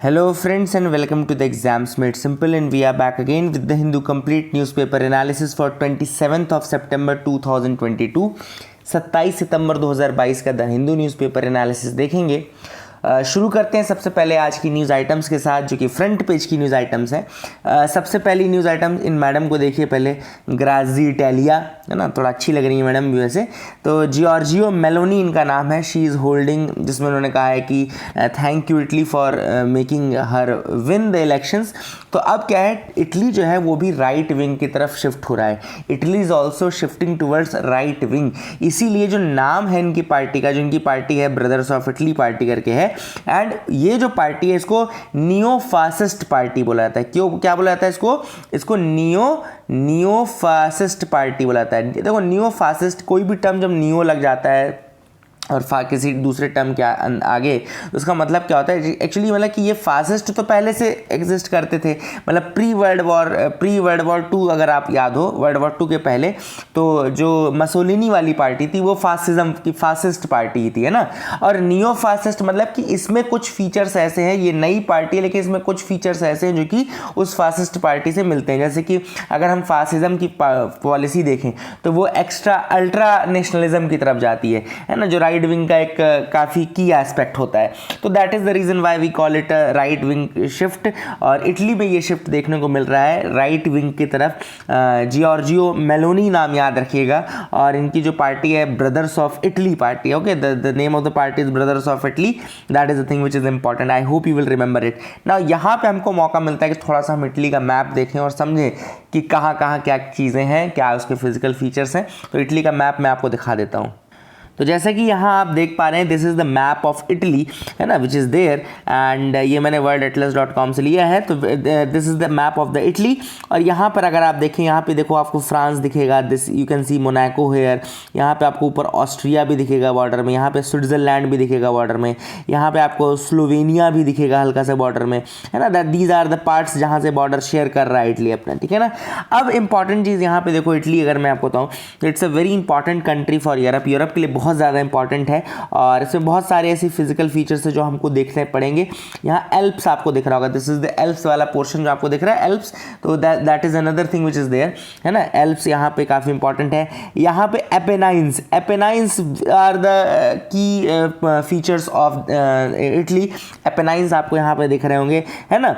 Hello friends and welcome to the Exams Made Simple, and we are back again with the Hindu Complete Newspaper Analysis for 27th of September 2022। 27 सितंबर 2022 का the Hindu newspaper analysis देखेंगे। शुरू करते हैं सबसे पहले आज की न्यूज़ आइटम्स के साथ, जो कि फ्रंट पेज की न्यूज़ आइटम्स हैं। सबसे पहली न्यूज़ आइटम इन मैडम को देखिए पहले, ग्राजी इटालिया, है ना, थोड़ा अच्छी लग रही है मैडम भी वैसे। तो जियोर्जियो मेलोनी इनका नाम है। शी इज़ होल्डिंग, जिसमें उन्होंने कहा है कि thank you Italy for making her win the elections. तो अब क्या है, इटली जो है वो भी राइट विंग की तरफ शिफ्ट हो रहा है। Italy is also shifting towards right wing. इसीलिए जो नाम है इनकी पार्टी का, जो इनकी पार्टी है ब्रदर्स ऑफ इटली पार्टी करके है, एंड ये जो पार्टी है इसको नियो फासिस्ट पार्टी बोला जाता है। क्यों, क्या बोला जाता है इसको नियो फासिस्ट पार्टी बोला जाता है। देखो, नियो फासिस्ट, कोई भी टर्म जब नियो लग जाता है और किसी दूसरे टर्म के आगे, तो उसका मतलब क्या होता है एक्चुअली, मतलब कि ये फासिस्ट तो पहले से एग्जिस्ट करते थे। मतलब प्री वर्ल्ड वॉर 2 अगर आप याद हो, वर्ल्ड वॉर 2 के पहले तो जो मसोलिनी वाली पार्टी थी वो फासिज्म की फासिस्ट पार्टी थी, है ना। और नियो फासिस्ट मतलब कि इसमें कुछ फीचर्स ऐसे हैं, ये नई पार्टी है लेकिन इसमें कुछ फीचर्स ऐसे हैं जो कि उस फासिस्ट पार्टी से मिलते हैं। जैसे कि अगर हम फासिज्म की पॉलिसी देखें तो वो एक्स्ट्रा अल्ट्रा नेशनलिज्म की तरफ जाती है ना, जो राइट विंग का एक काफ़ी की एस्पेक्ट होता है। तो that is the reason why we call it right wing shift. और इटली में ये शिफ्ट देखने को मिल रहा है राइट विंग की तरफ। जियोर्जियो मेलोनी नाम याद रखिएगा, और इनकी जो पार्टी है brothers of Italy party. Okay, the name of the party is brothers of Italy. That is the thing which is important. I hope you will remember it. Now यहाँ पे हमको मौका मिलता है कि थोड़ा सा हम इटली का मैप देखें और समझें कि कहाँ कहाँ क्या चीज़ें हैं, क्या उसके फिजिकल फीचर्स हैं। तो इटली का मैप मैं आपको दिखा देता हूँ। तो जैसा कि यहाँ आप देख पा रहे हैं, this is the map of Italy, है ना, विच इज़ देयर, एंड ये मैंने worldatlas.com से लिया है। तो this is the map of the Italy. और यहाँ पर अगर आप देखें, यहाँ पे देखो आपको फ्रांस दिखेगा, this you can see Monaco here. यहाँ पे आपको ऊपर ऑस्ट्रिया भी दिखेगा बॉर्डर में, यहाँ पे स्विट्ज़रलैंड भी दिखेगा बॉर्डर में, यहाँ पे आपको स्लोवेनिया भी दिखेगा हल्का सा बॉर्डर में, है ना। That these are the parts जहाँ से बॉर्डर शेयर कर रहा है इटली अपना, ठीक है ना। अब इंपॉर्टेंट चीज़ यहाँ पे देखो, इटली अगर मैं आपको बताऊँ तो it's a very important country for Europe. Europe के लिए बहुत ज़्यादा इंपॉर्टेंट है, और इसमें बहुत सारे ऐसे फिजिकल फीचर्स है जो हमको देखने पड़ेंगे। यहाँ एल्प्स आपको दिख रहा होगा, दिस इज द एल्प्स वाला पोर्शन जो आपको दिख रहा है, एल्प्स। तो that is another thing which is there, है ना। एल्प्स यहाँ पे काफ़ी इंपॉर्टेंट है। यहाँ पे Apennines are the key features of Italy. Apennines आपको यहाँ पे दिख रहे होंगे, है ना।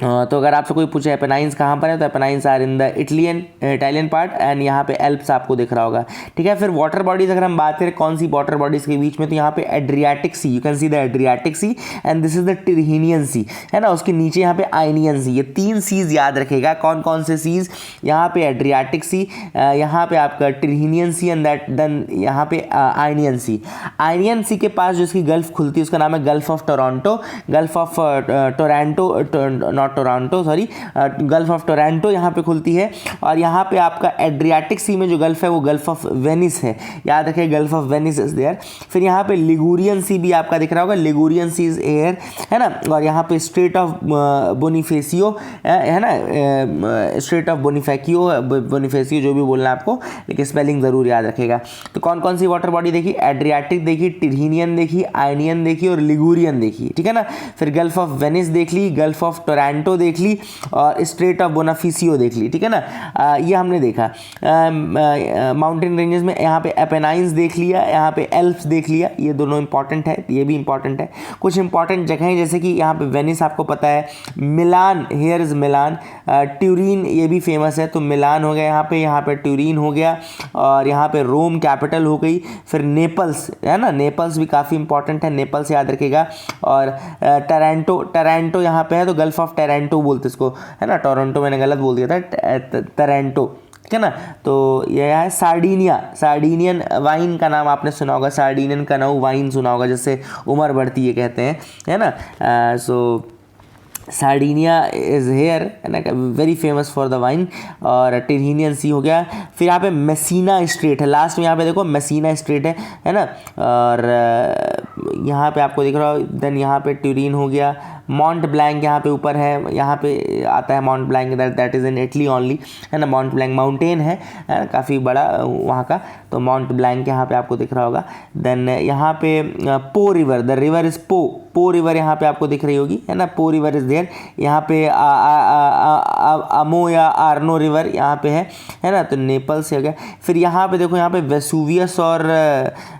तो अगर आपसे कोई पूछे एपेनाइंस कहाँ पर है, तो Apennines are in the Italian part, and यहाँ पे एल्प्स आपको दिख रहा होगा, ठीक है। फिर वाटर बॉडीज अगर हम बात करें कौन सी वाटर बॉडीज के बीच में, तो यहाँ पे Adriatic sea, you can see the Adriatic sea, and this is the Tyrrhenian sea, है ना। उसके नीचे यहाँ पे आइनियन सी। ये 3 सीज याद रखेगा। कौन कौन से सीज, यहाँ पे एड्रियाटिक सी, यहाँ पे आपका टिरहीनियन सी, एंड देन यहाँ पे आइनियन सी। आइनियन सी के पास जो इसकी गल्फ खुलती है उसका नाम है gulf of Toronto. Gulf of gulf of Toronto यहाँ पे खुलती है। और यहाँ पे आपका एड्रियाटिक सी में जो गल्फ है वो गल्फ ऑफ वेनिस है, याद रखिए, gulf of Venice is there. फिर यहाँ पे लिगुरियन सी भी आपका दिख रहा होगा, लिगुरियन सी इज एयर, है ना। और यहाँ पे स्ट्रेट ऑफ बोनिफेसियो, है ना, स्ट्रेट ऑफ बोनिफेसियो जो भी बोलना है आपको, लेकिन स्पेलिंग ज़रूर याद रखेगा। तो कौन कौन सी वाटर बॉडी देखी, एड्रियाटिक देखी, टिरहीनियन देखी, आइनियन देखी और लिगुरियन देखी, ठीक है ना। फिर गल्फ ऑफ वेनिस देख ली, गल्फ ऑफ टोरंटो देख ली, और स्ट्रेट ऑफ बोनाफिसियो देख ली, ठीक है ना। ये हमने देखा। माउंटेन रेंजेस में यहाँ पे एपेनाइंस देख लिया, यहाँ पे एल्प्स देख लिया, ये दोनों इंपॉर्टेंट है, ये भी इंपॉर्टेंट है। कुछ इंपॉर्टेंट जगहें जैसे कि यहाँ पे वेनिस आपको पता है, मिलान, हेयर इज मिलान, ट्यूरिन ये भी फेमस है, तो मिलान हो गया यहाँ पे ट्यूरिन हो गया, और यहाँ पे रोम कैपिटल हो गई। फिर नेपल्स, है ना, नेपल्स भी काफ़ी इंपॉर्टेंट है, नेपल्स याद रखेगा। और टोरंटो यहाँ पे है, तो गल्फ ऑफ टोरंटो बोलते इसको, है ना। टोरंटो मैंने गलत बोल दिया था, टोरंटो, ठीक है ना। तो यह है सार्डिनियन वाइन का नाम आपने सुना होगा, सार्डिनियन कनऊ वाइन सुना होगा, जिससे उम्र बढ़ती है कहते हैं, है ना। सो सार्डिनिया इज हेयर, है ना, very famous for the wine. और टिरहीनियन सी हो गया। फिर यहाँ पे मेसीना स्ट्रेट है, लास्ट में यहाँ पे देखो मेसीना स्ट्रेट है ना। और यहाँ पे आपको दिख रहा हो, देन यहाँ पे ट्यूरिन हो गया। मॉन्ट ब्लैंक यहाँ पे ऊपर है, यहाँ पे आता है मॉन्ट blank, that is in Italy only, है ना। मॉन्ट ब्लैंक माउंटेन है ना, काफ़ी बड़ा वहाँ का, तो मॉन्ट ब्लैंक यहाँ पे आपको दिख रहा होगा। देन यहाँ पे पो रिवर, द रिवर इज़ पो, पो रिवर यहाँ पे आपको दिख रही होगी, है ना, पो रिवर इज देयर। यहाँ पे अमो या आर्नो रिवर यहाँ पे है ना, तो नेपाल से हो गया। फिर यहाँ पे देखो, यहाँ पे वेसुवियस और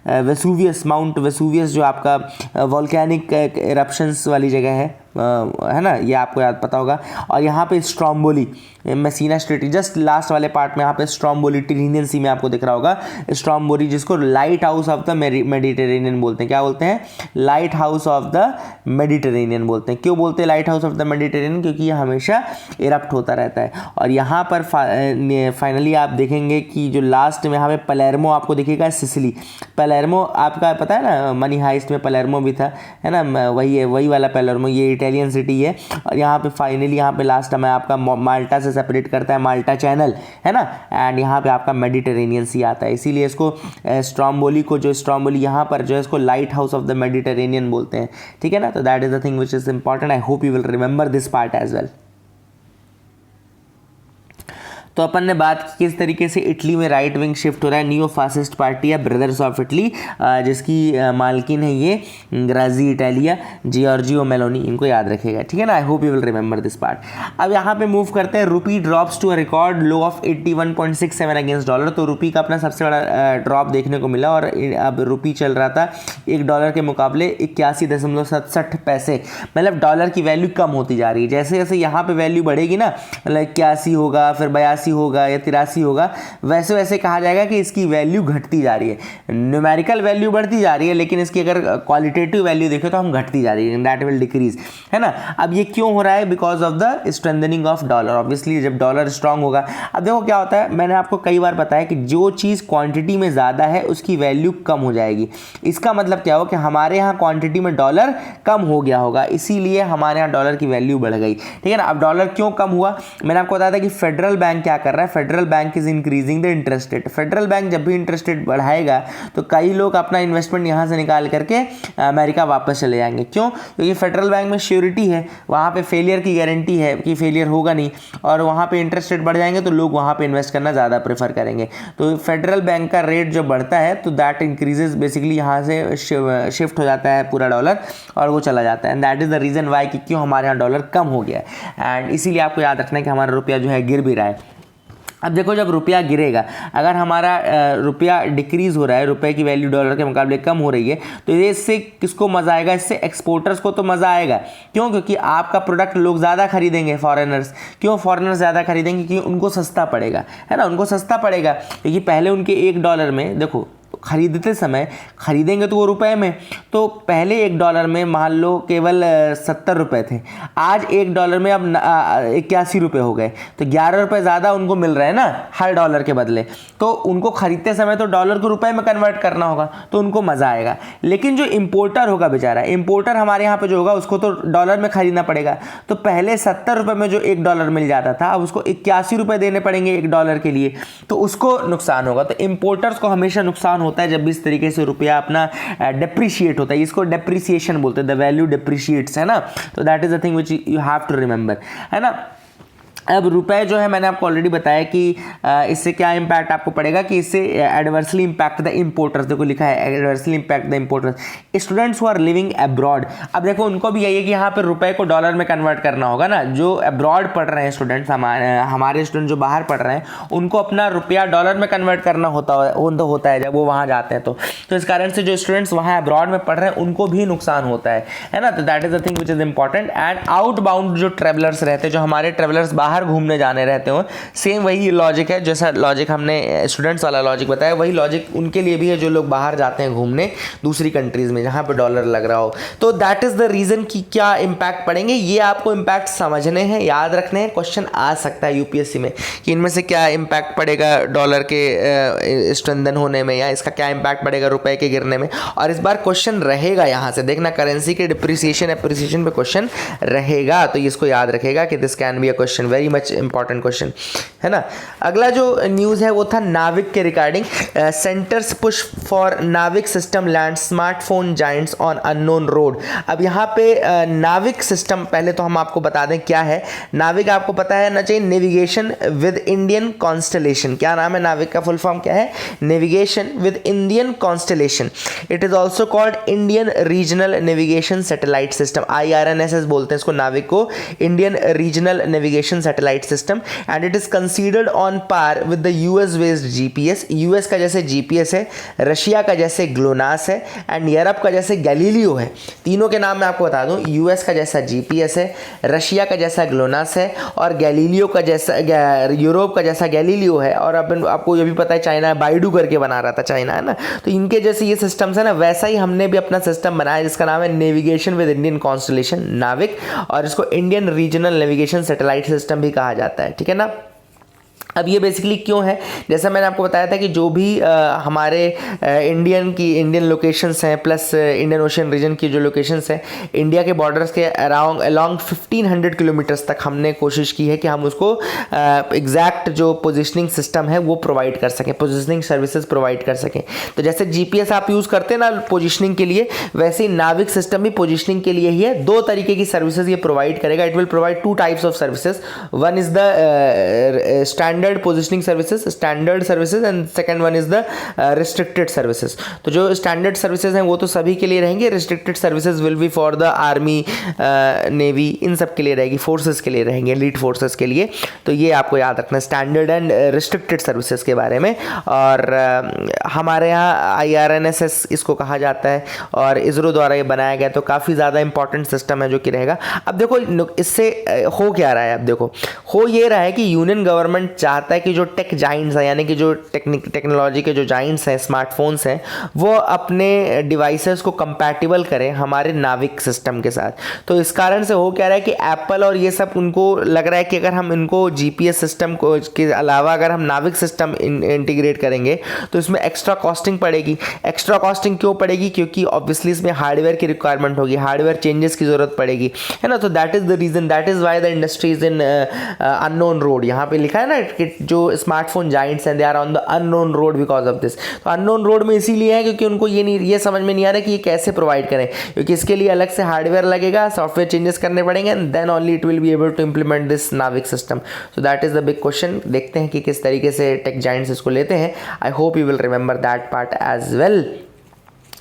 वेसुवियस, माउंट वेसुवियस जो आपका वॉल्केनिक इरप्शंस वाली जगह है ना, ये आपको याद पता होगा। और यहाँ पे Stromboli, Messina straight, just last वाले पार्ट में यहाँ पे स्ट्रोम्बोली टिरिनियन सी में आपको दिख रहा होगा स्ट्रोम्बोली, जिसको light house of the Mediterranean बोलते हैं। क्या बोलते हैं? Light house of the Mediterranean बोलते हैं। क्यों बोलते हैं light house of the Mediterranean? क्योंकि ये हमेशा इरप्ट होता रहता है। और यहाँ पर फाइनली आप देखेंगे कि जो लास्ट में यहाँ पे पलेर्मो आपको दिखेगा, सिसिली। पलेर्मो आपका पता है ना, मनी हाइस्ट में पलेर्मो भी था, है ना, वही है, वही वाला पलेर्मो, ये इटालियन सिटी है। और यहाँ पे फाइनली यहाँ पे लास्ट में आपका माल्टा से सेपरेट करता है माल्टा चैनल, है ना, एंड यहाँ पे आपका मेडिटेरेनियन सी आता है। इसीलिए इसको स्ट्रोम्बोली को, जो स्ट्रोम्बोली यहाँ पर जो है, इसको light house of the Mediterranean बोलते हैं, ठीक है ना। तो that is the thing which is important. I hope you will remember this part as well. तो अपन ने बात की किस तरीके से इटली में राइट विंग शिफ्ट हो रहा है, नियो फासिस्ट पार्टी है ब्रदर्स ऑफ इटली, जिसकी मालकिन है ये ग्राजी इटालिया, जियोर्जियो मेलोनी, इनको याद रखेगा, ठीक है ना। I hope you will remember this part. अब यहाँ पे मूव करते हैं, rupee drops to a record low of 81.67 against dollar. तो रुपी का अपना सबसे बड़ा ड्रॉप देखने को मिला, और अब रुपी चल रहा था $1 के मुकाबले 81.67 पैसे, मतलब डॉलर की वैल्यू कम होती जा रही है। जैसे जैसे यहाँ पे वैल्यू बढ़ेगी ना, मतलब 81 होगा, फिर 82 होगा या 83 होगा, वैसे वैसे कहा जाएगा कि इसकी वैल्यू घटती जा रही है। न्यूमेरिकल वैल्यू बढ़ती जा रही है, लेकिन इसकी अगर क्वालिटेटिव वैल्यू देखें तो हम घटती जा रही है, दैट विल डिक्रीज, है ना। अब ये क्यों हो रहा है? Because of the strengthening of dollar. Obviously जब डॉलर स्ट्रांग होगा, अब देखो क्या होता है, मैंने आपको कई बार बताया कि जो चीज़ क्वांटिटी में ज़्यादा है उसकी वैल्यू कम हो जाएगी। इसका मतलब क्या हो कि हमारे यहाँ क्वांटिटी में डॉलर कम हो गया होगा, इसीलिए हमारे यहाँ डॉलर की वैल्यू बढ़ गई, ठीक है ना। अब डॉलर क्यों कम हुआ? मैंने आपको बताया था कि फेडरल बैंक क्या कर रहा है, federal bank is increasing the interest rate. Federal bank जब भी इंटरेस्ट रेट बढ़ाएगा तो कई लोग अपना इन्वेस्टमेंट यहाँ से निकाल करके अमेरिका वापस चले जाएंगे। क्यों? क्योंकि फेडरल बैंक में श्योरिटी है, वहाँ पे फेलियर की गारंटी है कि फेलियर होगा नहीं, और वहाँ पे इंटरेस्ट रेट बढ़ जाएंगे तो लोग वहाँ पे इन्वेस्ट करना ज़्यादा प्रेफर करेंगे। तो फेडरल बैंक का रेट जो बढ़ता है तो दैट इंक्रीजेज, बेसिकली यहाँ से शिफ्ट हो जाता है पूरा डॉलर और वो चला जाता है। And that is the reason Y कि क्यों हमारे यहाँ डॉलर कम हो गया है। एंड इसीलिए आपको याद रखना है कि हमारा रुपया जो है गिर भी रहा है। अब देखो, जब रुपया गिरेगा, अगर हमारा रुपया डिक्रीज़ हो रहा है, रुपए की वैल्यू डॉलर के मुकाबले कम हो रही है, तो ये इससे किसको मज़ा आएगा? इससे एक्सपोर्टर्स को तो मज़ा आएगा। क्यों? क्योंकि आपका प्रोडक्ट लोग ज़्यादा खरीदेंगे, फॉरेनर्स। क्यों फॉरेनर्स ज़्यादा खरीदेंगे? क्योंकि उनको सस्ता पड़ेगा, है ना, उनको सस्ता पड़ेगा। क्योंकि पहले उनके $1 में, देखो खरीदते समय खरीदेंगे तो वो रुपए में, तो पहले $1 में मान लो केवल 70 रुपये थे, आज $1 में अब 81 रुपये हो गए, तो 11 रुपये ज़्यादा उनको मिल रहे हैं ना हर डॉलर के बदले। तो उनको खरीदते समय तो डॉलर को रुपए में कन्वर्ट करना होगा, तो उनको मज़ा आएगा। लेकिन जो इम्पोर्टर होगा बेचारा, इम्पोर्टर हमारे यहाँ पे जो होगा उसको तो डॉलर में खरीदना पड़ेगा। तो पहले 70 रुपये में जो $1 मिल जाता था, अब उसको 81 रुपये देने पड़ेंगे $1 के लिए, तो उसको नुकसान होगा। तो इम्पोर्टर्स को हमेशा नुकसान होता है जब भी इस तरीके से रुपया अपना डेप्रिशिएट होता है। इसको डेप्रिसिएशन बोलते हैं, द वैल्यू डेप्रिशिएट्स, है ना। तो that is the thing which you have to remember, है ना। अब रुपए जो है, मैंने आपको ऑलरेडी बताया कि इससे क्या इंपैक्ट आपको पड़ेगा, कि इससे एडवर्सली इंपैक्ट द इंपोर्टर्स, देखो लिखा है adversely impact the importers students who are living abroad. अब देखो उनको भी यही है कि यहाँ पे रुपए को डॉलर में कन्वर्ट करना होगा ना। जो अब्रॉड पढ़ रहे हैं स्टूडेंट्स, हमारे स्टूडेंट जो बाहर पढ़ रहे हैं, उनको अपना रुपया डॉलर में कन्वर्ट करना होता है जब वो वहाँ जाते हैं। तो इस कारण से जो स्टूडेंट्स वहाँ अब्रॉड में पढ़ रहे हैं उनको भी नुकसान होता है ना। तो that is the thing which is important. And out bound जो ट्रेवलर्स रहते हैं, जो हमारे ट्रेवलर्स बाहर घूमने जाने रहते हो, सेम वही लॉजिक है, जैसा लॉजिक हमने स्टूडेंट्स वाला लॉजिक बताया, वही लॉजिक उनके लिए भी है, जो लोग बाहर जाते हैं घूमने दूसरी कंट्रीज में जहां पे डॉलर लग रहा हो। तो दैट इज द रीजन कि क्या इंपैक्ट पड़ेंगे, ये आपको इंपैक्ट समझने हैं, याद रखने हैं। क्वेश्चन आ सकता है यूपीएससी में कि इनमें से क्या इंपैक्ट पड़ेगा डॉलर के स्ट्रेंथन होने में, या इसका क्या इंपैक्ट पड़ेगा रुपए के गिरने में। और इस बार क्वेश्चन रहेगा, यहाँ से देखना, करेंसी के डिप्रिसिएशन एप्रिसिएशन पे क्वेश्चन रहेगा, तो इसको याद रखेगा कि this can be a question very very much important question है ना। अगला जो न्यूज़ है वो था नाविक के रिगार्डिंग, सेंटर्स पुश फॉर नाविक system land smartphone Giants on unknown road. अब यहाँ पे नाविक सिस्टम, पहले तो हम आपको बता दें क्या है नाविक। आपको पता है ना चाहिए, नेविगेशन विद इंडियन कॉन्स्टलेशन। क्या नाम है नाविक का फुल फॉर्म क्या है? Navigation with Indian constellation. It is also called Indian regional navigation satellite system, IRNSS बोलते हैं इसको नाविक को, Indian regional navigation satellite system. And it is considered on par with the US based GPS। US का जैसे GPS है, Russia का जैसे GLONASS है, एंड यूरोप का जैसे गैलीलियो है। तीनों के नाम मैं आपको बता दूं, US का जैसा GPS है, रशिया का जैसा ग्लोनास है, और गैलीलियो का जैसा, यूरोप का जैसा गैलीलियो है। और अब आपको ये भी पता है चाइना बाइडू करके बना रहा था चाइना, है ना। तो इनके जैसे ये सिस्टम्स है ना, वैसा ही हमने भी अपना सिस्टम बनाया जिसका नाम है नेविगेशन विद इंडियन कॉन्स्टलेशन, नाविक, और इसको Indian regional navigation satellite system भी कहा जाता है, ठीक है ना। अब ये बेसिकली क्यों है, जैसा मैंने आपको बताया था कि जो भी हमारे इंडियन लोकेशंस हैं, प्लस इंडियन ओशन रीजन की जो लोकेशंस हैं, इंडिया के बॉर्डर्स के अलोंग 1500 किलोमीटर्स तक हमने कोशिश की है कि हम उसको एग्जैक्ट जो पोजिशनिंग सिस्टम है वो प्रोवाइड कर सकें, पोजिशनिंग सर्विसेज प्रोवाइड कर सकें। तो जैसे GPS आप यूज़ करते हैं ना पोजिशनिंग के लिए, वैसे ही नाविक सिस्टम भी पोजिशनिंग के लिए ही है। दो तरीके की सर्विसेज ये प्रोवाइड करेगा। It will provide 2 types of services. One is the standard positioning services, standard services, and second one is the restricted services. तो जो स्टैंडर्ड सर्विसेज हैं वो तो सभी के लिए रहेंगे, restricted services will be for the army, navy, इन सब के लिए रहेगी, फोर्सेस के लिए रहेंगे, एलीट फोर्सेस के लिए। तो ये आपको याद रखना स्टैंडर्ड एंड रिस्ट्रिक्टेड सर्विसेज के बारे में। और हमारे यहाँ IRNSS इसको कहा जाता है, और इसरो द्वारा ये बनाया गया, तो काफ़ी ज़्यादा इंपॉर्टेंट सिस्टम है जो कि रहेगा। अब देखो इससे हो क्या रहा है, अब देखो हो ये रहा है कि यूनियन गवर्नमेंट चाहता है कि जो टेक जाइंट्स हैं, यानी कि जो टेक्नोलॉजी के जो जाइंट्स हैं, स्मार्टफोन्स हैं, वो अपने डिवाइसेस को कंपैटिबल करें हमारे नाविक सिस्टम के साथ। तो इस कारण से हो क्या रहा है कि एप्पल और ये सब, उनको लग रहा है कि अगर हम इनको GPS सिस्टम को के अलावा अगर हम नाविक सिस्टम इंटीग्रेट करेंगे तो इसमें एक्स्ट्रा कॉस्टिंग पड़ेगी। एक्स्ट्रा कॉस्टिंग क्यों पड़ेगी? क्योंकि ऑब्वियसली इसमें हार्डवेयर की रिक्वायरमेंट होगी, हार्डवेयर चेंजेस की जरूरत पड़ेगी, है ना। तो that is the reason, that is why the industry is in unknown road. यहाँ पे लिखा है ना कि जो स्मार्टफोन जाइंट्स हैं, they are on the unknown road because of this. तो अननोन रोड में इसीलिए है क्योंकि उनको ये समझ में नहीं आ रहा कि ये कैसे प्रोवाइड करें, क्योंकि इसके लिए अलग से हार्डवेयर लगेगा, सॉफ्टवेयर चेंजेस करने पड़ेंगे, and then only it will be able to implement this NavIC system. So that is the big question. देखते हैं कि किस तरीके से टेक जाइंट्स इसको लेते हैं। I hope you will remember that part as well.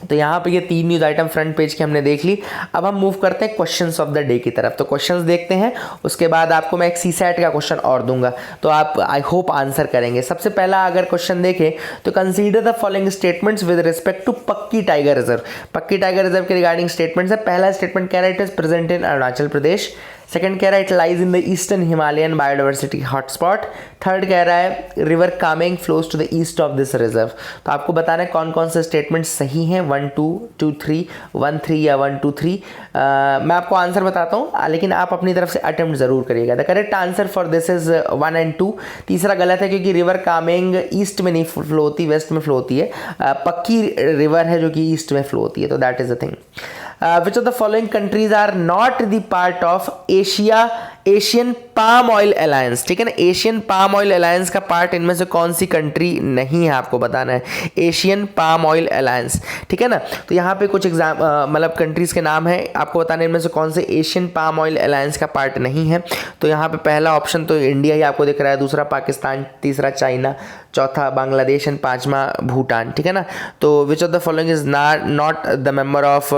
तो यहाँ पे ये 3 न्यूज़ आइटम फ्रंट पेज की हमने देख ली। अब हम मूव करते हैं क्वेश्चंस ऑफ द डे की तरफ। तो क्वेश्चंस देखते हैं, उसके बाद आपको मैं एक CSAT का क्वेश्चन और दूंगा, तो आप आई होप आंसर करेंगे। सबसे पहला अगर क्वेश्चन देखें तो consider the following statements with respect to Pakke tiger reserve. Pakke tiger reserve के रिगार्डिंग स्टेटमेंट्स है। पहला स्टेटमेंट कह रहा है it is present in Arunachal Pradesh. Second कह रहा है it lies in the eastern Himalayan biodiversity hotspot. Third कह रहा है river Kameng flows to the east of this reserve. तो आपको बताना है कौन कौन से स्टेटमेंट सही हैं, 1 2 2 3 1 3 या 1 2 3। मैं आपको आंसर बताता हूँ, लेकिन आप अपनी तरफ से अटेम्प्ट जरूर करिएगा। The correct answer for this is 1 and 2। तीसरा गलत है क्योंकि रिवर कामेंग ईस्ट में नहीं फ्लो होती, वेस्ट में फ्लो होती है। पक्की रिवर है जो कि ईस्ट में फ्लो होती है। तो that is the thing. Which of the following countries are not the part of Asian palm oil alliance? ठीक है ना, एशियन पाम ऑयल अलायंस का पार्ट इनमें से कौन सी कंट्री नहीं है, आपको बताना है। एशियन पाम ऑयल अलायंस, ठीक है ना। तो यहाँ पे कुछ मतलब कंट्रीज के नाम है, आपको बताना है इनमें से कौन से एशियन पाम ऑयल अलायंस का पार्ट नहीं है। तो यहाँ पे पहला ऑप्शन तो इंडिया ही आपको दिख रहा है, दूसरा पाकिस्तान, तीसरा चाइना, चौथा बांग्लादेश एंड पांचवा भूटान, ठीक है ना। तो which of the following is not the member of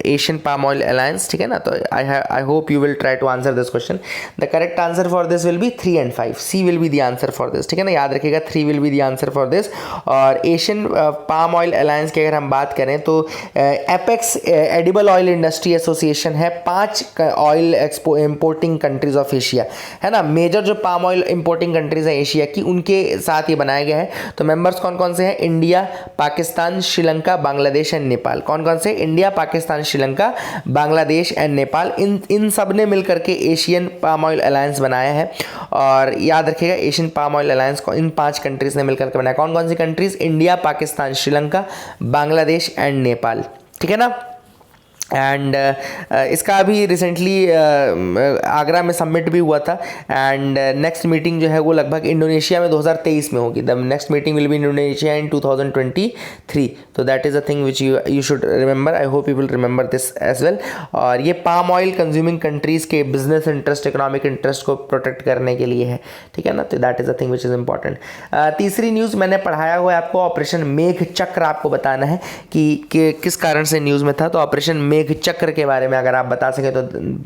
Asian palm oil alliance, ठीक है ना। तो I hope you will try to answer this question. The correct answer for this will be 3 and 5। C will be the answer for this, ठीक है ना, याद रखिएगा 3 will be the answer for this. और एशियन पाम ऑयल अलायंस की अगर हम बात करें तो apex edible oil industry association है 5 oil importing countries of Asia, है ना। मेजर जो पाम ऑयल इंपोर्टिंग कंट्रीज हैं एशिया की, उनके साथ ये बनाया गया है। तो मेंबर्स कौन कौन से हैं? India, Pakistan, Sri Lanka, Bangladesh and Nepal. कौन कौन से? India, Pakistan, Sri Lanka, Bangladesh and Nepal. इन सब ने मिलकर के एशियन पाम ऑयल अलायंस बनाया है। और याद रखिएगा एशियन पाम ऑयल अलायंस को इन 5 कंट्रीज ने मिलकर के बनाया। कौन कौन सी countries? India, Pakistan, Sri Lanka, Bangladesh and Nepal, ठीक है ना। एंड इसका अभी रिसेंटली आगरा में सबमिट भी हुआ था। एंड नेक्स्ट मीटिंग जो है वो लगभग इंडोनेशिया में 2023 में होगी। The next meeting will be Indonesia in 2023। तो that is a thing which you should remember. I hope you will remember this as well. और ये पाम ऑयल कंज्यूमिंग कंट्रीज़ के बिजनेस इंटरेस्ट, इकोनॉमिक इंटरेस्ट को protect करने के लिए है, ठीक है ना। तो that is a thing which is important. तीसरी न्यूज़ मैंने पढ़ाया हुआ है आपको, ऑपरेशन मेघ चक्र आपको बताना है कि किस कारण से न्यूज़ में था। तो ऑपरेशन मेघ चक्र के बारे में अगर आप बता सके तो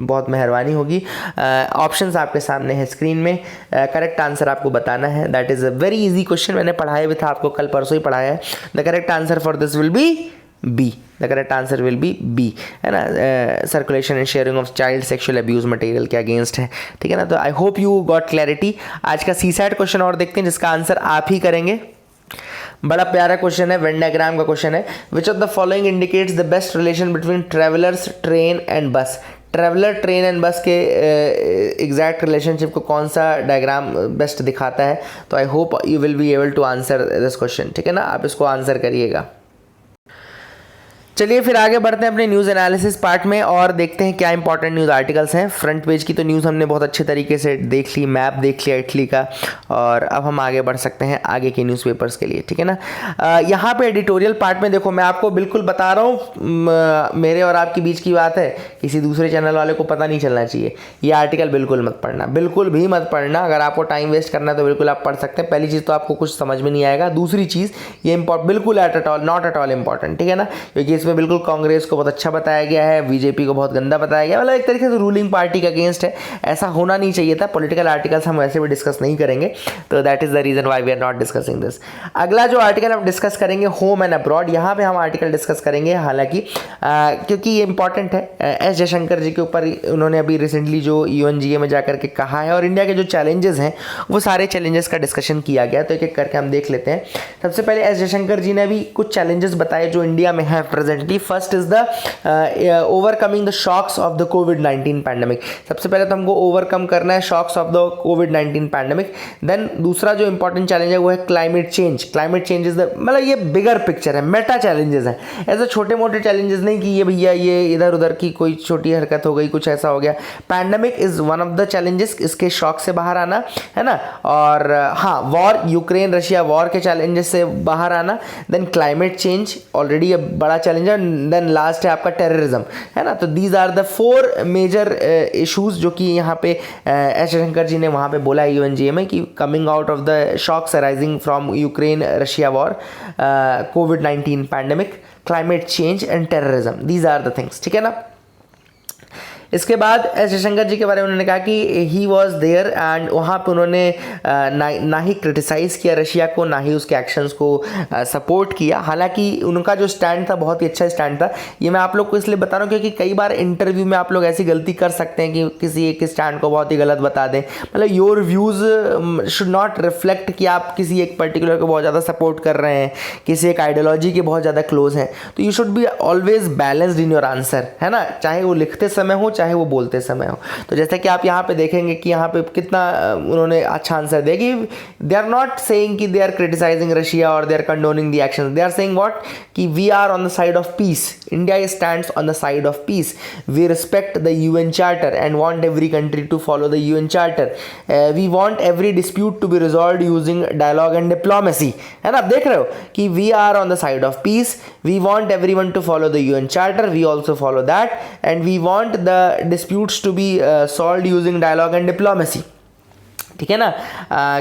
बहुत मेहरबानी होगी। ऑप्शंस आपके सामने है स्क्रीन में, करेक्ट आंसर आपको बताना है। That is a very easy question, मैंने पढ़ाया भी था आपको, कल परसों ही पढ़ाया है। The correct answer for this will be B. The correct answer will be B, है ना। Circulation and sharing of child sexual abuse material के अगेंस्ट है, ठीक है ना। तो I hope you got clarity. आज का सीसैट क्वेश्चन और देखते हैं जिसका आंसर आप ही करेंगे। बड़ा प्यारा क्वेश्चन है, वेन डायग्राम का क्वेश्चन है। विच of the following indicates the best relation between travellers, train and बस। ट्रेवलर, ट्रेन एंड बस के एग्जैक्ट रिलेशनशिप को कौन सा डायग्राम बेस्ट दिखाता है। तो I hope you will be able to answer this question, ठीक है ना। आप इसको आंसर करिएगा। चलिए फिर आगे बढ़ते हैं अपने न्यूज़ एनालिसिस पार्ट में और देखते हैं क्या इंपॉर्टेंट न्यूज़ आर्टिकल्स हैं। फ्रंट पेज की तो न्यूज़ हमने बहुत अच्छे तरीके से देख ली, मैप देख लिया इटली का, और अब हम आगे बढ़ सकते हैं आगे के न्यूज़पेपर्स के लिए, ठीक है ना। यहाँ पे एडिटोरियल पार्ट में देखो, मैं आपको बिल्कुल बता रहा हूँ, मेरे और आपके बीच की बात है, किसी दूसरे चैनल वाले को पता नहीं चलना चाहिए। ये आर्टिकल बिल्कुल मत पढ़ना, बिल्कुल भी मत पढ़ना। अगर आपको टाइम वेस्ट करना है तो बिल्कुल आप पढ़ सकते हैं। पहली चीज़ तो आपको कुछ समझ में नहीं आएगा, दूसरी चीज़ ये बिल्कुल नॉट एट ऑल इंपॉर्टेंट, ठीक है ना। क्योंकि इसमें बिल्कुल कांग्रेस को बहुत अच्छा बताया गया है, बीजेपी को बहुत गंदा बताया गया, मतलब एक तरीके से रूलिंग पार्टी के अगेंस्ट है। ऐसा होना नहीं चाहिए था। पॉलिटिकल आर्टिकल्स हम वैसे भी डिस्कस नहीं करेंगे, तो that is the reason why we are not discussing this. अगला जो आर्टिकल हम डिस्कस करेंगे, होम एंड अब्रॉड, यहाँ पे हम आर्टिकल डिस्कस करेंगे। हालांकि क्योंकि ये इंपॉर्टेंट है, एस जयशंकर जी के ऊपर उन्होंने अभी रिसेंटली जो UNGA में जाकर के कहा है, और इंडिया के जो चैलेंजेस हैं वो सारे चैलेंजेस का डिस्कशन किया गया। तो एक एक करके हम देख लेते हैं। सबसे पहले एस जयशंकर जी ने भी कुछ चैलेंजेस बताए जो इंडिया में है presently. First is the overcoming the shocks of the कोविड-19 पैंडेमिक। सबसे पहले तो हमको ओवरकम करना है शॉक्स ऑफ द कोविड-19 पैंडेमिक। देन दूसरा जो इंपॉर्टेंट चैलेंज है वो है climate change. Climate change is the, मतलब ये बिगर पिक्चर है, मेटा चैलेंजेस हैं, ऐसे छोटे मोटे चैलेंजेस नहीं कि ये भैया ये इधर उधर की कोई छोटी हरकत हो गई, कुछ ऐसा हो गया। Pandemic is one of the challenges, इसके शॉक से बाहर आना, है ना। और हाँ, वॉर, यूक्रेन रशिया वॉर के चैलेंजेस से बाहर आना। देन क्लाइमेट चेंज ऑलरेडी बड़ा चैलेंज है। देन लास्ट है आपका टेररिज्म, है ना। तो these are the 4 major issues जो कि यहाँ पे एस जयशंकर जी ने वहाँ पे बोला है UNGA में कि coming out of the shocks arising from Ukraine Russia war, कोविड-19 pandemic, climate change and terrorism, these are the things, ठीक है ना। इसके बाद एस जयशंकर जी के बारे में उन्होंने कहा कि ही वॉज देयर, एंड वहाँ पे उन्होंने ना ही क्रिटिसाइज़ किया रशिया को, ना ही उसके एक्शंस को सपोर्ट किया। हालांकि उनका जो स्टैंड था बहुत ही अच्छा स्टैंड था। ये मैं आप लोग को इसलिए बता रहा हूँ क्योंकि कई बार इंटरव्यू में आप लोग ऐसी गलती कर सकते हैं कि किसी एक स्टैंड को बहुत ही गलत बता दें। मतलब your views should not reflect कि आप किसी एक पर्टिकुलर को बहुत ज़्यादा सपोर्ट कर रहे हैं, किसी एक आइडियोलॉजी के बहुत ज़्यादा क्लोज हैं। तो you should be always balanced in your answer, है ना, चाहे वो लिखते समय हो चाहे वो बोलते समय हो। तो जैसे कि आप यहाँ पे देखेंगे कि यहाँ पे कितना उन्होंने अच्छा आंसर दिया कि दे आर नॉट सेइंग कि दे आर क्रिटिसाइजिंग रशिया और they are condoning the actions, they are saying what कि we are on the side of peace, India stands on the side of peace, we respect the UN charter and want every country to follow the UN charter, we want every dispute to be resolved using dialogue and diplomacy, है ना। देख रहे हो कि we are on the side of peace, we want everyone to follow the UN charter, we also follow that, and we want the disputes to be solved using dialogue and diplomacy, ठीक है ना।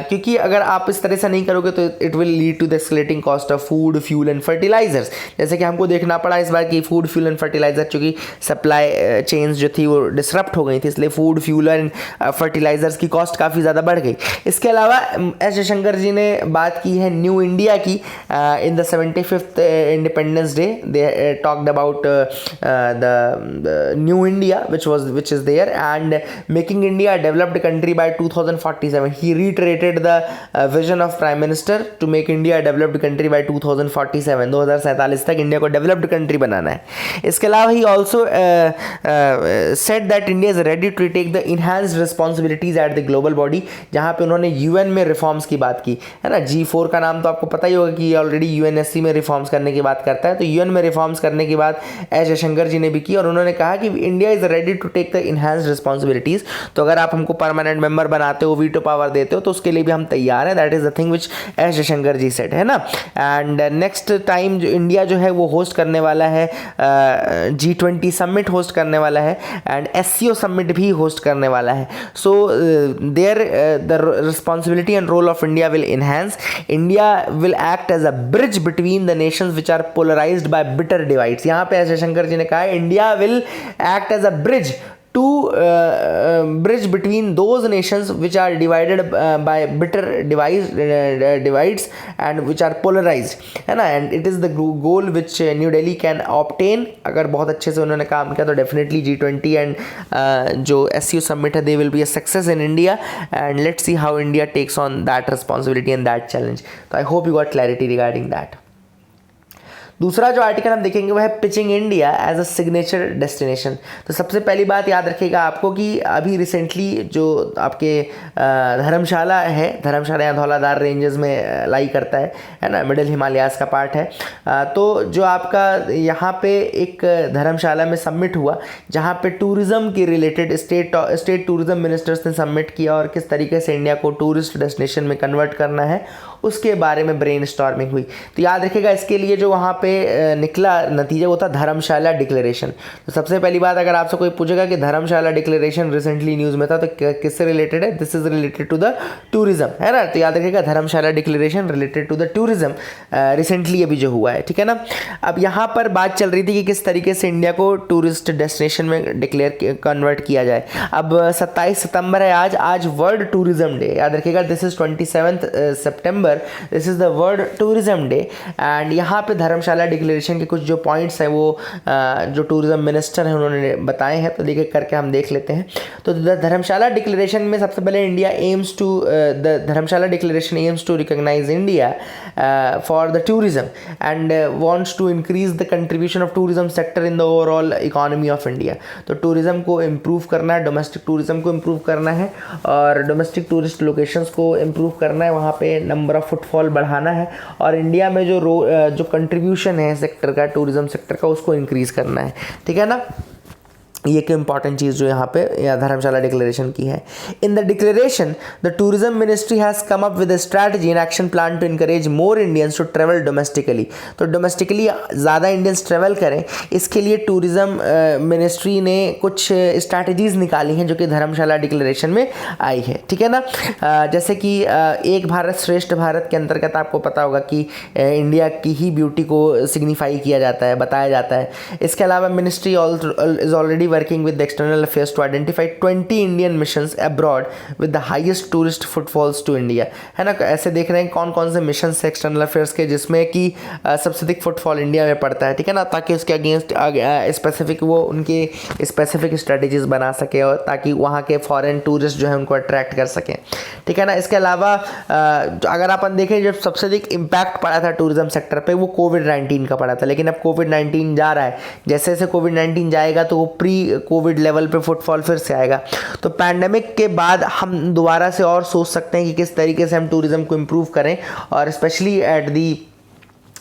क्योंकि अगर आप इस तरह से नहीं करोगे तो it will lead to the escalating cost of food, fuel and fertilisers. जैसे कि हमको देखना पड़ा इस बार कि फूड, फ्यूल एंड फर्टिलाइजर, चूँकि सप्लाई चेन्स जो थी वो डिसरप्ट हो गई थी, इसलिए फूड, फ्यूल एंड फर्टिलाइजर्स की कॉस्ट काफ़ी ज़्यादा बढ़ गई। इसके अलावा एस जयशंकर जी ने बात की है न्यू इंडिया की। In the 75th independence day they talked about the new India which is there, and making India developed country by 2047 2047. He reiterated the vision of Prime Minister to make India a developed country by 2047. 2047 तक India को developed country बनाना है. इसके अलावा he also said that India is ready to take the enhanced responsibilities at the global body, जहाँ पे उन्होंने UN में reforms की बात की है ना. G4 का नाम तो आपको पता ही होगा कि ऑलरेडी यूएनएससी में रिफॉर्म्स करने की बात करता है. तो यूएन में रिफॉर्म्स करने की बात एस जयशंकर जी ने भी की और उन्होंने कहा कि India is ready to take the enhanced responsibilities. तो अगर आप हमको परमानेंट मेंबर बनाते हो, वीटो पावर देते हो, तो उसके लिए भी हम तैयार हैं. That is the thing which S Jaishankar ji said है ना. एंड नेक्स्ट टाइम जो इंडिया जो है वो होस्ट करने वाला है G20 समिट होस्ट करने वाला है एंड SCO समिट भी होस्ट करने वाला है. So there the responsibility and role of India will enhance. India will act as a bridge between the nations which are polarised by bitter divides. यहाँ पे S Jaishankar ji ने कहा है India will act as a bridge to bridge between those nations which are divided by bitter divides and which are polarized है ना. and it is the goal which New Delhi can obtain. अगर बहुत अच्छे से उन्होंने काम किया तो definitely G20 and जो SCO summit है they will be a success in India, and let's see how India takes on that responsibility and that challenge. So I hope you got clarity regarding that. दूसरा जो article हम देखेंगे वो है pitching India as a signature destination. तो सबसे पहली बात याद रखिएगा आपको कि अभी रिसेंटली जो आपके धर्मशाला है, धर्मशाला या धौलाधार रेंजेस में लाई करता है ना, मिडिल हिमालयाज का पार्ट है. तो जो आपका यहाँ पे एक धर्मशाला में सबमिट हुआ जहाँ पे टूरिज़्म के रिलेटेड स्टेट टूरिज़्म मिनिस्टर्स ने सबमिट किया और किस तरीके से इंडिया को टूरिस्ट डेस्टिनेशन में कन्वर्ट करना है उसके बारे में ब्रेनस्टॉर्मिंग हुई. तो याद रखिएगा इसके लिए जो वहाँ पे निकला नतीजा वो था धर्मशाला डिक्लेरेशन. तो सबसे पहली बात अगर आपसे कोई पूछेगा कि धर्मशाला डिक्लेरेशन रिसेंटली न्यूज़ में था तो किससे रिलेटेड है, this is related to the tourism है ना. तो याद रखिएगा Dharamshala declaration related to the tourism recently अभी जो हुआ है, ठीक है ना. अब यहाँ पर बात चल रही थी कि किस तरीके से इंडिया को टूरिस्ट डेस्टिनेशन में कन्वर्ट किया जाए. अब 27 सितंबर है आज वर्ल्ड टूरिज्म डे. याद रखिएगा this is 27 September, this is the world tourism day. And यहाँ पे धर्मशाला डिक्लेरेशन के कुछ जो पॉइंट्स हैं वो जो टूरिज्म मिनिस्टर हैं उन्होंने बताए हैं, तो देखिए करके हम देख लेते हैं. तो धर्मशाला डिक्लेरेशन में सबसे पहले India aims to the Dharamshala declaration aims to recognise India for the tourism and wants to increase the contribution of tourism sector in the overall economy of India. तो टूरिज्म को इम्प्रूव करना है, डोमेस्टिक टूरिज्म को improve करना है और domestic tourist locations को improve करना है, वहाँ पे नंबर ऑफ फुटफॉल बढ़ाना है और इंडिया में जो कंट्रीब्यूशन है सेक्टर का, टूरिज्म सेक्टर का, उसको इंक्रीज़ करना है, ठीक है ना. ये एक इंपॉर्टेंट चीज़ जो यहाँ पे धर्मशाला डिक्लेरेशन की है. In the declaration the tourism ministry has come up with a strategy and action plan to encourage more Indians to travel domestically. तो डोमेस्टिकली ज़्यादा इंडियंस ट्रेवल करें, इसके लिए टूरिज्म मिनिस्ट्री ने कुछ स्ट्रैटेजीज निकाली हैं जो कि धर्मशाला डिक्लेरेशन में आई है, ठीक है ना. जैसे कि एक भारत श्रेष्ठ भारत के अंतर्गत आपको पता होगा कि इंडिया की ही ब्यूटी को सिग्निफाई किया जाता है, बताया जाता है. इसके अलावा ministry is already working with the external affairs to identify 20 Indian missions abroad with the highest tourist footfalls to India है ना. ऐसे देख रहे हैं कौन कौन से मिशन है एक्सटर्नल अफेयर्स के जिसमें कि सबसे अधिक फुटफॉल इंडिया में पड़ता है, ठीक है ना, ताकि उसके अगेंस्ट स्पेसिफिक वो उनके स्पेसिफिक स्ट्रेटजीज बना सके और ताकि वहाँ के फॉरेन टूरिस्ट जो है उनको अट्रैक्ट कर सकें, ठीक है ना. इसके अलावा अगर अपन देखें जब सबसे अधिक इम्पैक्ट पड़ा था टूरिज्म सेक्टर पर वो कोविड-19 का पड़ा था, लेकिन अब कोविड-19 जा रहा है, जैसे जैसे कोविड-19 जाएगा तो वो प्री कोविड लेवल पे फुटफॉल फिर से आएगा. तो पैंडेमिक के बाद हम दोबारा से और सोच सकते हैं कि किस तरीके से हम टूरिज्म को इम्प्रूव करें और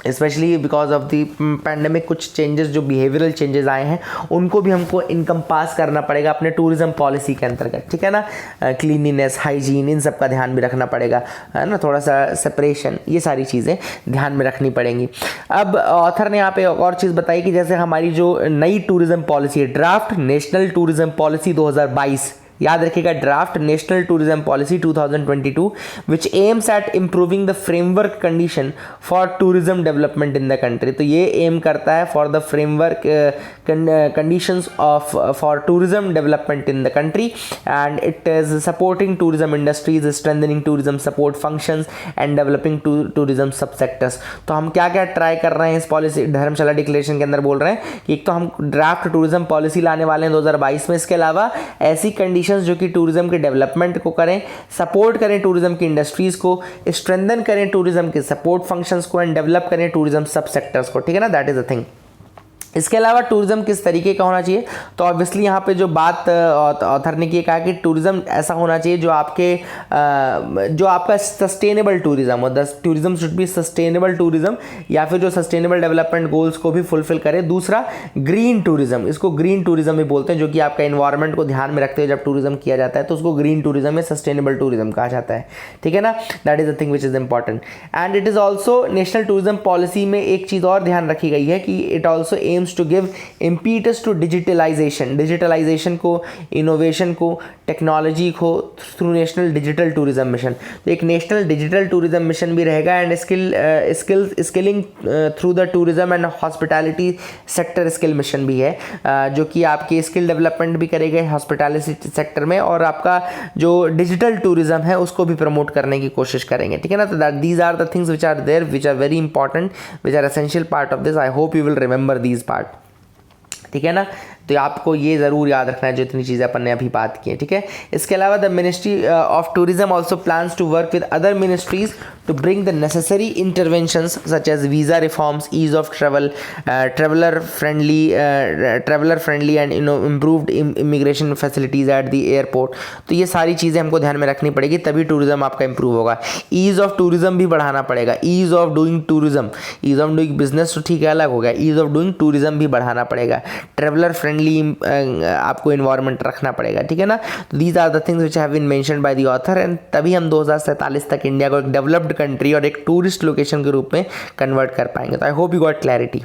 specially because of the pandemic कुछ चेंजेस जो बिहेवियरल चेंजेस आए हैं उनको भी हमको इनकम्पास करना पड़ेगा अपने टूरिज्म पॉलिसी के अंतर्गत, ठीक है ना. क्लीनिनेस, हाइजीन, इन सब का ध्यान भी रखना पड़ेगा, है ना, थोड़ा सा सेपरेशन, ये सारी चीज़ें ध्यान में रखनी पड़ेंगी. अब ऑथर ने यहाँ पे और चीज़ बताई कि जैसे हमारी जो नई टूरिज्म पॉलिसी है, ड्राफ्ट नेशनल टूरिज्म पॉलिसी 2022, याद रखिएगा draft national tourism policy 2022 which aims at improving the framework condition for tourism development in the country. तो ये एम करता है for the framework conditions of for tourism development in the country and it is supporting tourism industries, strengthening tourism support functions and developing tourism सब sectors. तो हम क्या क्या try कर रहे हैं इस पॉलिसी धर्मशाला डिक्लेरेशन के अंदर बोल रहे हैं कि एक तो हम ड्राफ्ट टूरिज्म पॉलिसी लाने वाले हैं 2022 में. इसके अलावा ऐसी कंडीशन पॉलिटिशियंस जो कि टूरिज्म के डेवलपमेंट को करें, सपोर्ट करें टूरिज्म की इंडस्ट्रीज़ को, स्ट्रेंथन करें टूरिज्म के सपोर्ट फंक्शंस को एंड डेवलप करें टूरिज्म सब सेक्टर्स को, ठीक है ना, दैट इज़ द थिंग। इसके अलावा टूरिज्म किस तरीके का होना चाहिए, तो ऑब्वियसली यहाँ पे जो बात ऑथर ने की कहा कि टूरिज्म ऐसा होना चाहिए जो आपका सस्टेनेबल टूरिज्म हो, tourism should be sustainable tourism, या फिर जो सस्टेनेबल डेवलपमेंट गोल्स को भी फुलफिल करे। दूसरा ग्रीन टूरिज्म, इसको ग्रीन टूरिज्म भी बोलते हैं, जो कि आपका इन्वायरमेंट को ध्यान में रखते हुए जब टूरिज्म किया जाता है तो उसको ग्रीन टूरिज्म में सस्टेनेबल टूरिज्म कहा जाता है, ठीक है ना, that is the thing which is important. And it is also national tourism policy में एक चीज़ और ध्यान रखी गई है कि it also aims to give impetus to digitalisation को, इनोवेशन को, टेक्नोलॉजी को through national digital tourism mission. तो एक नेशनल डिजिटल टूरिज्म मिशन भी रहेगा and skilling through the tourism and hospitality sector skill mission भी है, जो कि आपकी स्किल डेवलपमेंट भी करेगा हॉस्पिटैलिटी सेक्टर में और आपका जो डिजिटल टूरिज्म है उसको भी प्रमोट करने की कोशिश करेंगे, ठीक है ना। तो that these are the things which are there which are very important, which are essential part of this. I hope you will remember these part, ठीक है ना। तो आपको ये ज़रूर याद रखना है जो इतनी चीज़ें अपन ने अभी बात की है, ठीक है। इसके अलावा the ministry of tourism also plans to work with other ministries to bring the necessary interventions such as visa reforms, ease of travel, traveller friendly and improved immigration facilities at the airport. तो ये सारी चीज़ें हमको ध्यान में रखनी पड़ेगी, तभी टूरिज्म आपका इंप्रूव होगा। ईज़ ऑफ टूरिज्म भी बढ़ाना पड़ेगा, ease of doing tourism, ease of doing business तो ठीक है अलग हो गया, ईज़ ऑफ डूइंग टूरिज्म भी बढ़ाना पड़ेगा, ट्रेवलर फ्रेंडली आपको इन्वायरमेंट रखना पड़ेगा, ठीक है ना। तो these are the things which have been mentioned by the author and तभी हम 2047 तक इंडिया को एक डेवलप्ड कंट्री और एक टूरिस्ट लोकेशन के रूप में कन्वर्ट कर पाएंगे। तो I hope you got clarity.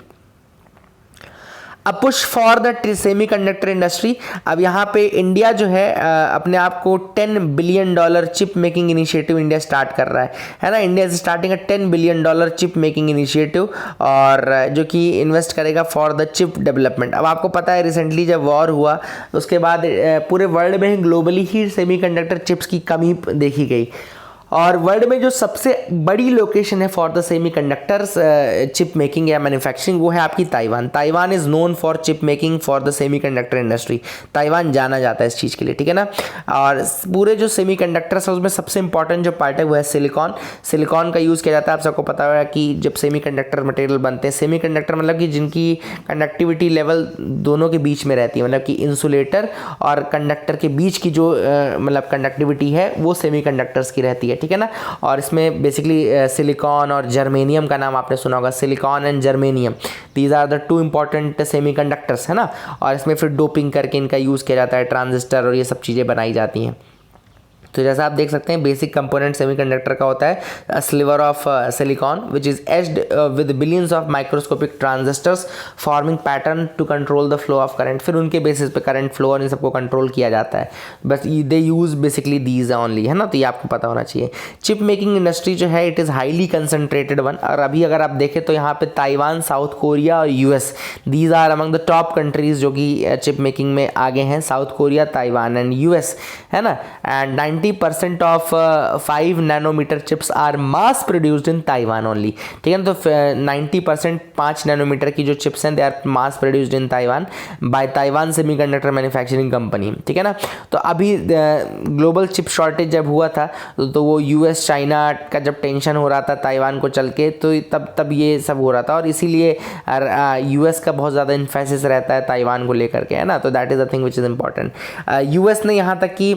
A push for the semi conductor industry. अब यहाँ पे इंडिया जो है अपने आप को $10 billion chip making initiative India start कर रहा है ना। India is starting a $10 billion chip making initiative और जो कि इन्वेस्ट करेगा फॉर द चिप डेवलपमेंट। अब आपको पता है रिसेंटली जब वॉर हुआ उसके बाद पूरे वर्ल्ड में ग्लोबली ही सेमी कंडक्टर चिप्स की कमी देखी गई और वर्ल्ड में जो सबसे बड़ी लोकेशन है for the semi conductors chip making या मैन्युफैक्चरिंग वो है आपकी Taiwan. Taiwan is known for chip making for the semi conductor industry. Taiwan जाना जाता है इस चीज़ के लिए, ठीक है ना। और पूरे जो सेमी कंडक्टर्स है उसमें सबसे इंपॉर्टेंट जो पार्ट है वो है सिलिकॉन। सिलिकॉन का यूज़ किया जाता है। आप सबको पता होगा कि जब सेमी कंडक्टर मटेरियल बनते हैं, सेमी कंडक्टर मतलब कि जिनकी कंडक्टिविटी लेवल दोनों के बीच में रहती है, मतलब कि इंसुलेटर और कंडक्टर के बीच की जो मतलब कंडक्टिविटी है वो सेमी कंडक्टर्स की रहती है, ठीक है ना। और इसमें बेसिकली सिलिकॉन और जर्मेनियम का नाम आपने सुना होगा, silicon and germanium, these are the two important semi conductors, है ना। और इसमें फिर डोपिंग करके इनका यूज़ किया जाता है, ट्रांजिस्टर और ये सब चीज़ें बनाई जाती हैं। तो जैसा आप देख सकते हैं बेसिक कंपोनेंट सेमीकंडक्टर का होता है sliver of silicon which is etched with billions of microscopic transistors forming pattern to control the flow of current. फिर उनके बेसिस पे करंट फ्लो और इन सबको कंट्रोल किया जाता है, बस दे यूज़ बेसिकली दीज ओनली, है ना। तो ये आपको पता होना चाहिए। चिप मेकिंग इंडस्ट्री जो है it is highly concentrated one. और अभी अगर आप देखें तो यहाँ पे ताइवान, साउथ कोरिया और US, these are among the top countries जो कि चिप मेकिंग में आगे हैं। South Korea, Taiwan and US, है ना। And 90% of 5 nanometre chips are mass produced in Taiwan only, ठीक है ना। तो 90% 5 नैनोमीटर की जो चिप्स हैं they are mass produced in Taiwan by Taiwan semiconductor manufacturing company, ठीक है ना। तो अभी ग्लोबल चिप शॉर्टेज जब हुआ था तो वो यूएस चाइना का जब टेंशन हो रहा था ताइवान को चल के, तो तब ये सब हो रहा था और इसीलिए यूएस का बहुत ज़्यादा इन्फेसिस रहता है ताइवान को लेकर के, है ना। तो that is the thing which is important. US ने यहाँ तक कि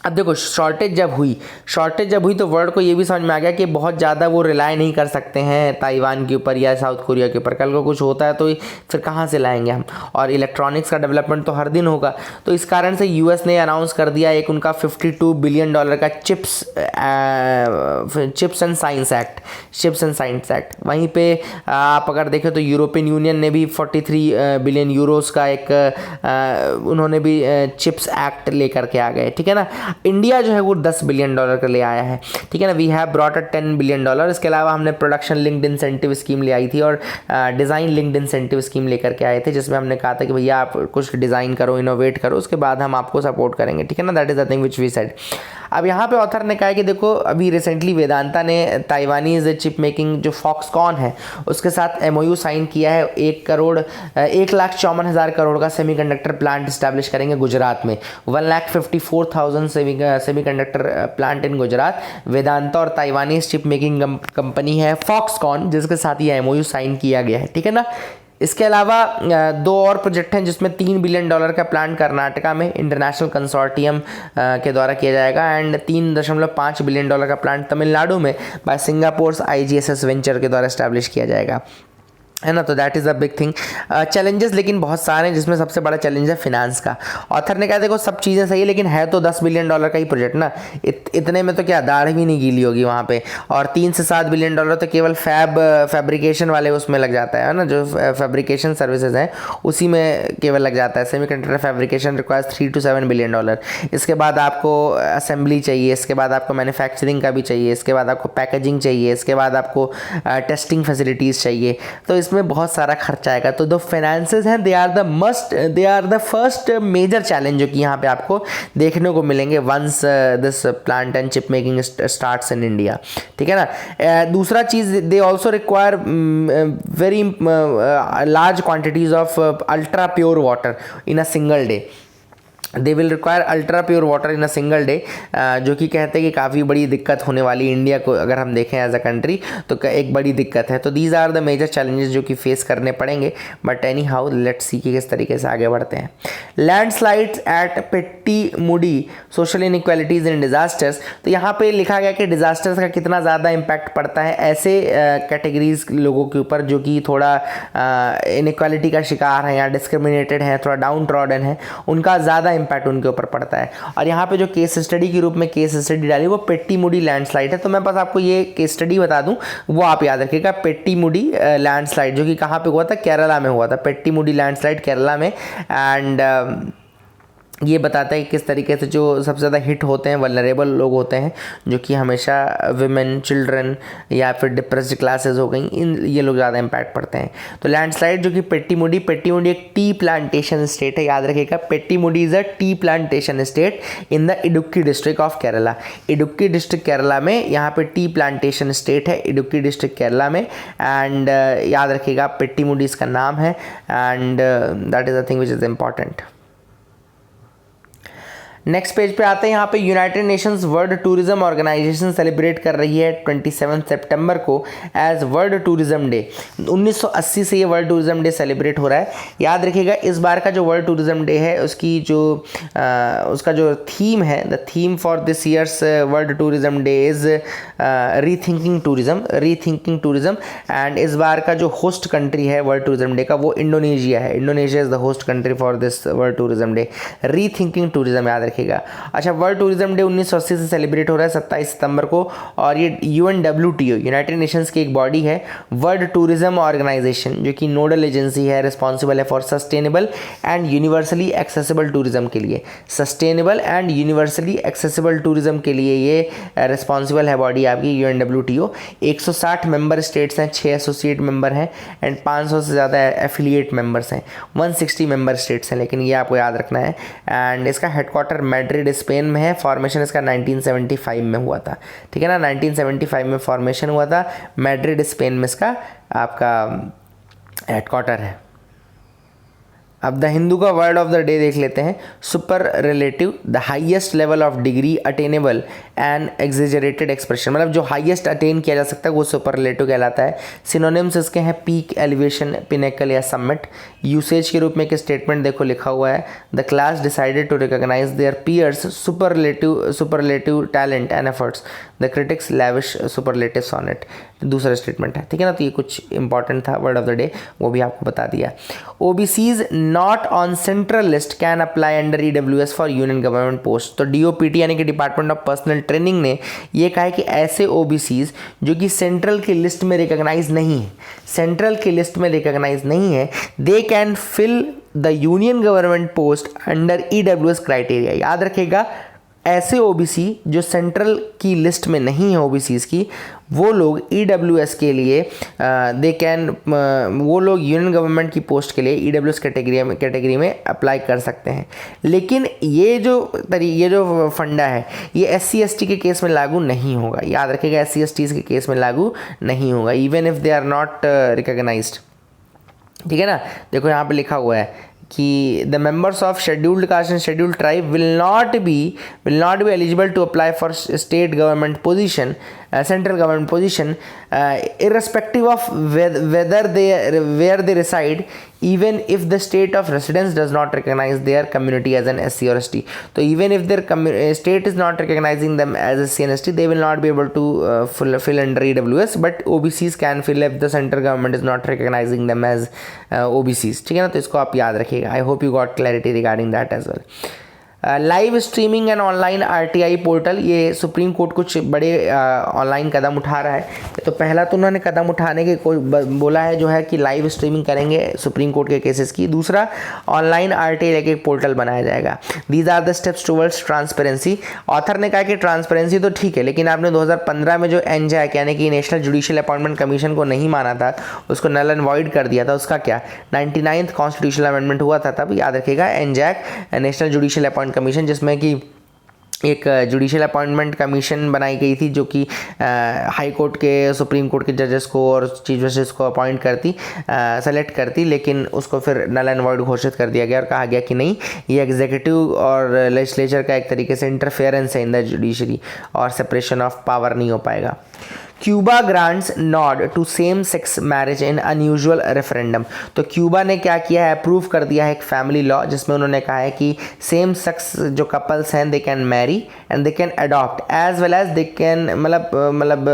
अब देखो शॉर्टेज जब हुई तो वर्ल्ड को ये भी समझ में आ गया कि बहुत ज़्यादा वो रिलाई नहीं कर सकते हैं ताइवान के ऊपर या साउथ कोरिया के ऊपर। कल को कुछ होता है तो फिर कहाँ से लाएंगे हम, और इलेक्ट्रॉनिक्स का डेवलपमेंट तो हर दिन होगा। तो इस कारण से यूएस ने अनाउंस कर दिया एक उनका $52 बिलियन का चिप्स एंड साइंस एक्ट। वहीं पे आप अगर देखें तो यूरोपियन यूनियन ने भी 43 बिलियन यूरोस का एक उन्होंने भी चिप्स एक्ट लेकर के आ गए, ठीक है ना। इंडिया जो है वो $10 बिलियन का ले आया है, ठीक है ना। We have brought a $10 billion. इसके अलावा हमने प्रोडक्शन लिंक्ड इंसेंटिव स्कीम ले आई थी और डिज़ाइन लिंक्ड इंसेंटिव स्कीम लेकर के आए थे, जिसमें हमने कहा था कि भैया आप कुछ डिज़ाइन करो, इनोवेट करो, उसके बाद हम आपको सपोर्ट करेंगे, ठीक है ना। That is the thing which we said. अब यहाँ पे ऑथर ने कहा है कि देखो अभी रिसेंटली वेदांता ने ताइवानीज चिप मेकिंग जो फॉक्सकॉन है उसके साथ MOU साइन किया है। 1,54,000 करोड़ का सेमीकंडक्टर प्लांट इस्टेब्लिश करेंगे गुजरात में। 1,54,000 semiconductor plant in Gujarat. Vedanta और ताइवानीज चिप मेकिंग कंपनी है फॉक्सकॉन, जिसके साथ ये MOU साइन किया गया है, ठीक है ना। इसके अलावा 2 और प्रोजेक्ट हैं जिसमें $3 बिलियन का प्लान कर्नाटका में इंटरनेशनल कंसोर्टियम के द्वारा किया जाएगा एंड $3.5 बिलियन का प्लान तमिलनाडु में बाय सिंगापुर IGSS वेंचर के द्वारा इस्टेब्लिश किया जाएगा, है ना। तो that is a big thing. Challenges लेकिन बहुत सारे हैं, जिसमें सबसे बड़ा चैलेंज है फिनांस का। ऑथर ने कहा देखो सब चीज़ें सही है, लेकिन है तो $10 बिलियन का ही प्रोजेक्ट ना। इतने में तो क्या दाढ़ भी नहीं गीली होगी वहाँ पे। और 3 से 7 बिलियन डॉलर तो केवल फैब्रिकेशन वाले उसमें लग जाता है ना, जो फैब्रिकेशन सर्विसेज हैं उसी में केवल लग जाता है। Semiconductor fabrication requires $3 to $7 billion. इसके बाद आपको असेंबली चाहिए, इसके बाद आपको मैन्युफैक्चरिंग का भी चाहिए, इसके बाद आपको पैकेजिंग चाहिए, इसके बाद आपको टेस्टिंग फैसिलिटीज़ चाहिए। तो इसमें बहुत सारा खर्चा आएगा। तो द फाइनेंसेस हैं they are the first major challenge जो कि यहाँ पे आपको देखने को मिलेंगे once this plant and chip making starts in India, ठीक है ना। दूसरा चीज़ they also require very large quantities of ultra pure water in a single day. They will require ultra pure water in a single day, जो कि कहते हैं कि काफ़ी बड़ी दिक्कत होने वाली है इंडिया को अगर हम देखें एज अ कंट्री, तो एक बड़ी दिक्कत है। तो these are the major challenges जो कि फेस करने पड़ेंगे। But anyhow let's see कि किस तरीके से आगे बढ़ते हैं। Landslides at Pettimudi, social inequalities in disasters. तो यहाँ पे लिखा गया कि डिजास्टर्स का कितना ज़्यादा इम्पैक्ट पड़ता है ऐसे कैटेगरीज लोगों के ऊपर जो कि थोड़ा इनइक्वालिटी का शिकार है या डिस्क्रिमिनेटेड है, थोड़ा डाउन ट्रॉडन है, उनका ज़्यादा इम्पैक्ट उनके ऊपर पड़ता है। और यहाँ पे जो केस स्टडी के रूप में केस स्टडी डाली वो पेट्टीमुडी लैंडस्लाइड है। तो मैं बस आपको ये केस स्टडी बता दूं, वो आप याद रखिएगा। पेट्टीमुडी लैंडस्लाइड जो कि कहाँ पे हुआ था, केरला में हुआ था। पेट्टीमुडी लैंडस्लाइड केरला में। एंड ये बताता है कि किस तरीके से जो सबसे ज़्यादा हिट होते हैं वल्नरेबल लोग होते हैं, जो कि हमेशा विमेन, चिल्ड्रन या फिर डिप्रेस्ड क्लासेस हो गई, ये लोग ज़्यादा इम्पैक्ट पड़ते हैं। तो लैंडस्लाइड जो कि पेट्टीमुडी एक टी प्लांटेशन स्टेट है, याद रखिएगा। Pettimudi is a tea plantation state in the Idukki district of Kerala. Idukki district Kerala में यहाँ पे टी प्लांटेशन स्टेट है, इडुक्की डिस्ट्रिक्ट केरला में। एंड याद रखिएगा पेट्टीमुडी इसका नाम है। And that is the thing which is important. Next page पे आते हैं। यहाँ पे United Nations World Tourism Organisation celebrate कर रही है 27 सितंबर को एज वर्ल्ड टूरिज्म डे। 1980 से ये वर्ल्ड टूरिज्म डे सेलिब्रेट हो रहा है। याद रखिएगा इस बार का जो वर्ल्ड टूरिज्म डे है उसका जो थीम है, the theme for this years world tourism day is rethinking tourism. And इस बार का जो होस्ट कंट्री है वर्ल्ड टूरिज्म डे का वो इंडोनेशिया है। Indonesia is the host country for this world tourism day. Rethinking tourism याद रखिएगा। अच्छा, वर्ल्ड टूरिज्म डे 1980 से सेलिब्रेट हो रहा है 27 सितंबर को। और ये UNWTO यूनाइटेड नेशंस की एक बॉडी है, वर्ल्ड टूरिज्म ऑर्गेनाइजेशन, जो कि नोडल एजेंसी है, रिस्पॉन्सिबल है for sustainable and universally accessible tourism के लिए। Sustainable and universally accessible tourism के लिए ये रिस्पॉन्सिबल है बॉडी आपकी UNWTO। 160 मेंबर स्टेट्स हैं, 6 एसोसिएट मेंबर हैं एंड 500 से ज़्यादा एफिलिएट मेंबर्स हैं। 160 मेंबर स्टेट्स हैं, लेकिन ये आपको याद रखना है। एंड इसका हेडक्वार्टर मैड्रिड स्पेन में है। फॉर्मेशन इसका 1975 में हुआ था, ठीक है ना। 1975 में फॉर्मेशन हुआ था। मैड्रिड स्पेन में इसका आपका हेडक्वार्टर है। अब द हिंदू का वर्ड ऑफ द डे देख लेते हैं। Super relative, the highest level of degree attainable and exaggerated expression, मतलब जो हाईएस्ट अटेन किया जा सकता है वो सुपर रिलेटिव कहलाता है। सिनोनिम्स इसके हैं पीक, एलिवेशन, पिनेकल या समिट। यूसेज के रूप में एक स्टेटमेंट देखो लिखा हुआ है, the class decided to recognise their peers superlative talent and efforts, the critics lavish superlative sonnet. दूसरा स्टेटमेंट है, ठीक है ना। तो ये कुछ इंपॉर्टेंट था वर्ड ऑफ द डे, वो भी आपको बता दिया। OBCs not on central list can apply under EWS for union government post. तो DOPT यानी कि डिपार्टमेंट ऑफ पर्सनल ट्रेनिंग ने ये कहा है कि ऐसे OBCs जो कि सेंट्रल की लिस्ट में रिकॉग्नाइज नहीं है, they can fill the union government post under EWS criteria. याद रखेगा ऐसे ओबीसी जो सेंट्रल की लिस्ट में नहीं है ओबीसीज की, वो लोग ईडब्ल्यूएस के लिए वो लोग यूनियन गवर्नमेंट की पोस्ट के लिए ईडब्ल्यूएस कैटेगरी में अप्लाई कर सकते हैं। लेकिन ये जो फंडा है ये एससी एसटी के केस में लागू नहीं होगा, याद रखिएगा, एससी एसटी के केस में लागू नहीं होगा, even if they are not recognised. ठीक है ना, देखो यहाँ पे लिखा हुआ है कि the members of scheduled caste and scheduled tribe will not be eligible to apply for state government position, central government position, irrespective of where they reside, even if the state of residence does not recognize their community as an SC or ST. So even if their state is not recognizing them as SC and ST, they will not be able to fill under EWS, but OBCs can fill if the central government is not recognizing them as OBCs. ठीक है ना, तो इसको आप याद रखिएगा. I hope you got clarity regarding that as well. Live streaming and online RTI portal, ये supreme court कुछ बड़े ऑनलाइन कदम उठा रहा है। तो पहला तो उन्होंने कदम उठाने के बोला है जो है कि लाइव स्ट्रीमिंग करेंगे सुप्रीम कोर्ट के केसेस की। दूसरा, ऑनलाइन आरटीआई लेके एक पोर्टल बनाया जाएगा। These are the steps towards transparency. Author ने कहा कि ट्रांसपेरेंसी तो ठीक है, लेकिन आपने 2015 में जो एनजैक यानी कि नेशनल जुडिशियल अपॉइंटमेंट कमीशन को नहीं माना था, उसको नल एंड वॉइड कर दिया था, उसका क्या? 99th कॉन्स्टिट्यूशनल अमेंडमेंट हुआ था तब, याद रखिएगा, एनजैक नेशनल जुडिशियल अपॉइंटमेंट कमीशन, जिसमें कि एक जुडिशियल अपॉइंटमेंट कमीशन बनाई गई थी जो कि हाई कोर्ट के, सुप्रीम कोर्ट के जजेस को और चीफ जस्टिस को अपॉइंट करती, सेलेक्ट करती, लेकिन उसको फिर नल एंड वॉइड घोषित कर दिया गया और कहा गया कि नहीं, ये एग्जीक्यूटिव और लेजिस्लेचर का एक तरीके से इंटरफेरेंस है इन द जुडिशरी और सेपरेशन ऑफ पावर नहीं हो पाएगा। Cuba grants nod to same sex marriage in unusual referendum. तो क्यूबा ने क्या किया है, अप्रूव कर दिया है एक फैमिली लॉ जिसमें उन्होंने कहा है कि सेम सेक्स जो कपल्स हैं they can marry and they can adopt as well as they can, मतलब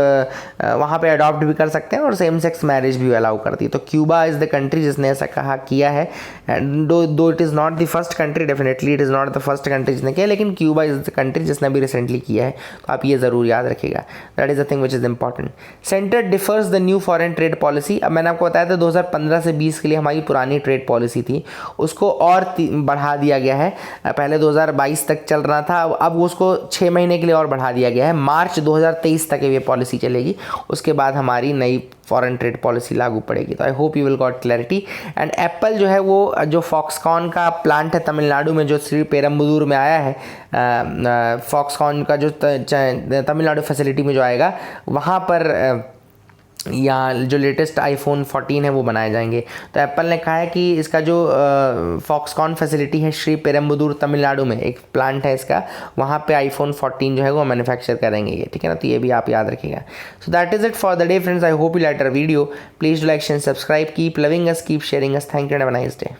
वहाँ पे अडॉप्ट भी कर सकते हैं और सेम सेक्स मैरिज भी अलाउ करती है। तो क्यूबा इज़ द कंट्री जिसने ऐसा किया है। दो it is not the first country, definitely it is not the first country जिसने किया, लेकिन क्यूबा इज़ द कंट्री जिसने भी रिसेंटली किया है। तो आप ये ज़रूर याद रखिएगा, that is the thing which is important. Centre differs the new foreign trade policy. अब मैंने आपको बताया था 2015 से 20 के लिए हमारी पुरानी ट्रेड पॉलिसी थी, उसको और बढ़ा दिया गया है। पहले 2022 तक चल रहा था, अब उसको 6 महीने के लिए और बढ़ा दिया गया है। मार्च 2023 तक ये पॉलिसी चलेगी, उसके बाद हमारी नई फॉरेन ट्रेड पॉलिसी लागू पड़ेगी। तो I hope you will got clarity. And Apple जो है वो जो फॉक्सकॉन का प्लांट है तमिलनाडु में, जो श्री पेरम्बदूर में आया है, फॉक्सकॉन का जो तमिलनाडु फैसिलिटी में जो आएगा, वहाँ पर यहाँ जो लेटेस्ट आईफोन 14 है वो बनाए जाएंगे। तो एप्पल ने कहा है कि इसका जो फॉक्सकॉन फैसिलिटी है श्री पेरम्बदूर तमिलनाडु में एक प्लांट है इसका, वहाँ पे आईफोन 14 जो है वो मैन्युफैक्चर करेंगे ये, ठीक है ना। तो ये भी आप याद रखिएगा। So that is it for the day friends. I hope you like our video. Please do like share subscribe, keep loving us, keep sharing us. Thank you and have a nice day.